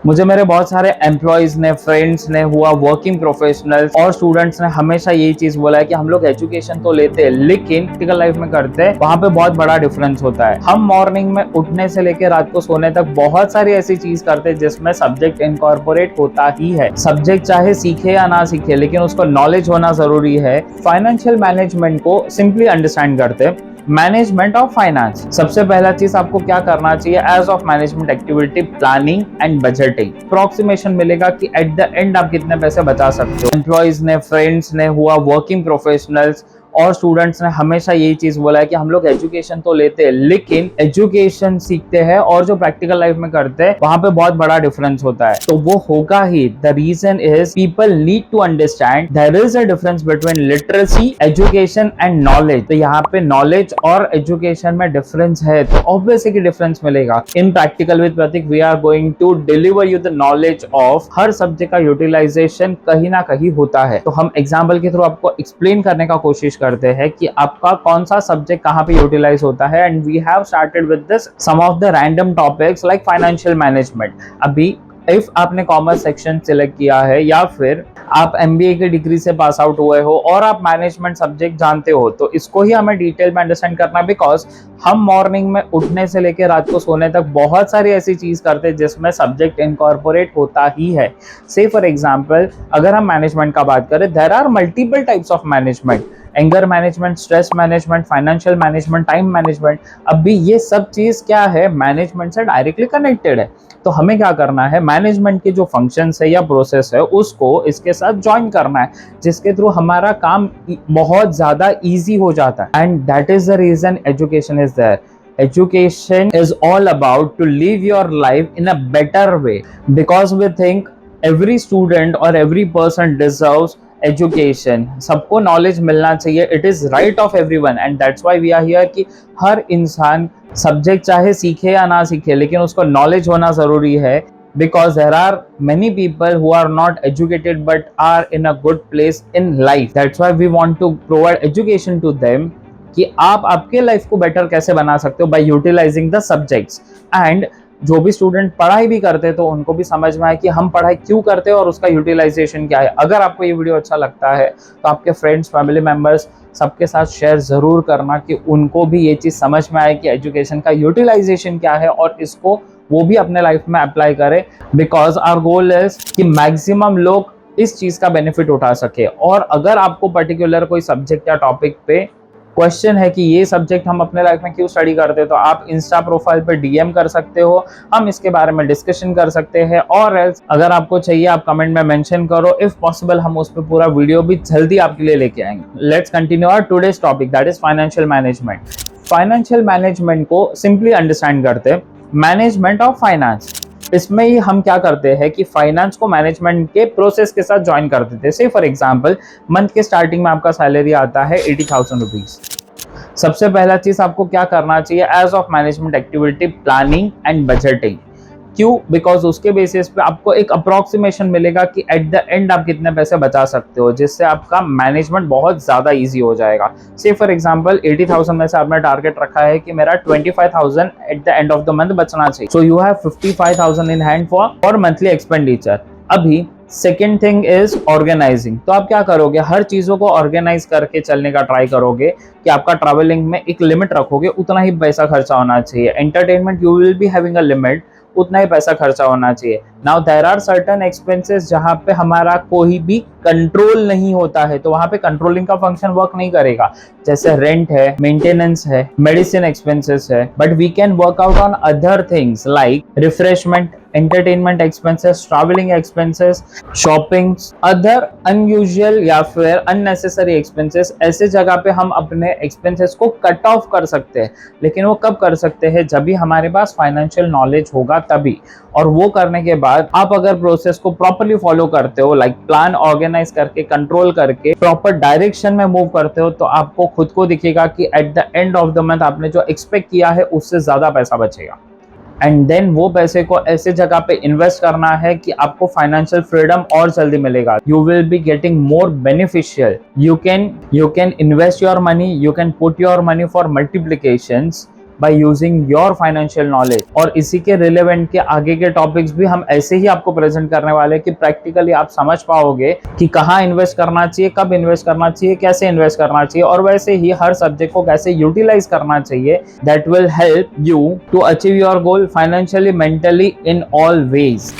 मुझे मेरे बहुत सारे एम्प्लॉयज ने, फ्रेंड्स ने, हुआ वर्किंग प्रोफेशनल्स और स्टूडेंट्स ने हमेशा यही चीज बोला है कि हम लोग एजुकेशन तो लेते हैं लेकिन प्रैक्टिकल लाइफ में करते हैं वहां पे बहुत बड़ा डिफरेंस होता है। हम मॉर्निंग में उठने से लेकर रात को सोने तक बहुत सारी ऐसी चीज करते हैं जिसमें सब्जेक्ट इनकॉर्पोरेट होता ही है। सब्जेक्ट चाहे सीखे या ना सीखे लेकिन उसको नॉलेज होना जरूरी है। फाइनेंशियल मैनेजमेंट को सिंपली अंडरस्टैंड करते हैं। मैनेजमेंट ऑफ फाइनेंस, सबसे पहला चीज आपको क्या करना चाहिए as of management activity, planning and budgeting. Approximation मिलेगा कि एट द एंड आप कितने पैसे बचा सकते हो। एम्प्लॉयज ने, फ्रेंड्स ने, हुआ वर्किंग प्रोफेशनल्स और स्टूडेंट्स ने हमेशा यही चीज बोला है कि हम लोग एजुकेशन तो लेते हैं लेकिन एजुकेशन सीखते हैं और जो प्रैक्टिकल लाइफ में करते हैं वहां पे बहुत बड़ा डिफरेंस होता है। तो वो होगा ही। The reason is people need to understand there is a difference between literacy, education and knowledge. तो यहाँ पे नॉलेज और एजुकेशन में डिफरेंस है तो ऑब्वियसली कि डिफरेंस मिलेगा। In practical with Prateek we are going to deliver you the knowledge of हर सब्जेक्ट का यूटिलाइजेशन कहीं ना कहीं होता है। तो हम एग्जाम्पल के थ्रू आपको एक्सप्लेन करने का कोशिश करते हैं कि आपका कौन सा सब्जेक्ट कहां पे यूटिलाइज होता है। And we have started with this some of the random topics like financial management. अभी इफ आपने कॉमर्स सेक्शन सिलेक्ट किया है या फिर आप एमबीए की डिग्री से पास आउट हुए हो और आप मैनेजमेंट सब्जेक्ट जानते हो तो इसको ही हमें डिटेल में अंडरस्टैंड करना है। बिकॉज हम मॉर्निंग में उठने से लेकर रात को सोने तक बहुत सारी ऐसी चीज करते हैं जिसमें सब्जेक्ट इनकॉर्पोरेट होता ही है। से फॉर एग्जाम्पल अगर हम मैनेजमेंट का बात करें, there are multiple types of management. Anger management, stress management, financial management, time management. अभी ये सब चीज क्या है, मैनेजमेंट से डायरेक्टली कनेक्टेड है। तो हमें क्या करना है, मैनेजमेंट के जो फंक्शंस है या प्रोसेस है उसको इसके साथ ज्वाइन करना है जिसके थ्रू हमारा काम बहुत ज्यादा इजी हो जाता है। And that is the reason education is there. Education is all about to live your life in a better way because we think every student or every person deserves education. सबको knowledge मिलना चाहिए। It is right of everyone and that's why we are here कि हर इंसान subject चाहे सीखे या ना सीखे लेकिन उसको नॉलेज होना जरूरी है। Because there are many people who are not educated but are in a good place in life. That's why we want to provide education to them कि आप आपके लाइफ को बेटर कैसे बना सकते हो by utilising the subjects. And जो भी स्टूडेंट पढ़ाई भी करते हैं तो उनको भी समझ में आए कि हम पढ़ाई क्यों करते हैं और उसका यूटिलाइजेशन क्या है। अगर आपको ये वीडियो अच्छा लगता है तो आपके फ्रेंड्स, फैमिली मेंबर्स सबके साथ शेयर जरूर करना कि उनको भी ये चीज़ समझ में आए कि एजुकेशन का यूटिलाइजेशन क्या है और इसको वो भी अपने लाइफ में अप्लाई करें। बिकॉज आवर गोल इज कि मैक्सिमम लोग इस चीज़ का बेनिफिट उठा सके। और अगर आपको पर्टिकुलर कोई सब्जेक्ट या टॉपिक पे क्वेश्चन है कि ये सब्जेक्ट हम अपने लाइफ में क्यों स्टडी करते हैं तो आप इंस्टा प्रोफाइल पे डीएम कर सकते हो, हम इसके बारे में डिस्कशन कर सकते हैं। और एल्स अगर आपको चाहिए आप कमेंट में मेंशन करो, इफ पॉसिबल हम उस पर पूरा वीडियो भी जल्दी आपके लिए लेके आएंगे। Let's continue our today's topic that is financial management. Financial management को सिंपली अंडरस्टैंड करते हैं। मैनेजमेंट ऑफ फाइनेंस, इसमें ही हम क्या करते हैं कि फाइनेंस को मैनेजमेंट के प्रोसेस के साथ ज्वाइन कर देते हैं। से फॉर एग्जांपल मंथ के स्टार्टिंग में आपका सैलरी आता है 80,000 रुपीज। सबसे पहला चीज आपको क्या करना चाहिए as of management activity, planning and budgeting. क्यों? बिकॉज उसके बेसिस पे आपको एक अप्रोक्सीमेशन मिलेगा कि एट द एंड आप कितने पैसे बचा सकते हो जिससे आपका मैनेजमेंट बहुत ज्यादा इजी हो जाएगा। से फॉर एग्जांपल 80,000 में से आपने टारगेट रखा है कि मेरा 25,000 at the end of the month बचना चाहिए। So you have 55,000 in hand for monthly expenditure. अभी सेकेंड थिंग इज ऑर्गेनाइजिंग। तो आप क्या करोगे, हर चीजों को ऑर्गेनाइज करके चलने का ट्राई करोगे कि आपका ट्रैवलिंग में एक लिमिट रखोगे, उतना ही पैसा खर्चा होना चाहिए। Entertainment you will be having a limit, उतना ही पैसा खर्चा होना चाहिए। Now there are certain expenses जहां पे हमारा कोई भी कंट्रोल नहीं होता है तो वहां पे कंट्रोलिंग का फंक्शन वर्क नहीं करेगा। जैसे रेंट है, मेंटेनेंस है, मेडिसिन एक्सपेंसेस है। But we can work out on other things like refreshment, entertainment expenses, travelling expenses, shopping, other unusual या फिर अननेसेसरी एक्सपेंसेस। ऐसे जगह पे हम अपने एक्सपेंसेस को कट ऑफ कर सकते हैं। लेकिन वो कब कर सकते हैं, जब भी हमारे पास फाइनेंशियल नॉलेज होगा तभी। और वो करने के बाद आप अगर प्रोसेस को प्रॉपर्ली फॉलो करते हो, लाइक प्लान ऑर्गेनाइज करके, कंट्रोल करके, प्रॉपर डायरेक्शन में मूव करते हो, तो आपको खुद को दिखेगा कि at the end of the month आपने जो एक्सपेक्ट किया है उससे ज्यादा पैसा बचेगा। एंड देन वो पैसे को ऐसे जगह पे इन्वेस्ट करना है कि आपको फाइनेंशियल फ्रीडम और जल्दी मिलेगा। You will be getting more beneficial. You can invest your money, you can put your money for multiplications by using your financial knowledge. और इसी के रिलेवेंट के आगे के टॉपिक्स भी हम ऐसे ही आपको प्रेजेंट करने वाले हैं कि प्रैक्टिकली आप समझ पाओगे कि कहाँ इन्वेस्ट करना चाहिए, कब इन्वेस्ट करना चाहिए, कैसे इन्वेस्ट करना चाहिए, और वैसे ही हर सब्जेक्ट को कैसे यूटिलाइज करना चाहिए। That will help you to achieve your goal financially, mentally, in all veg.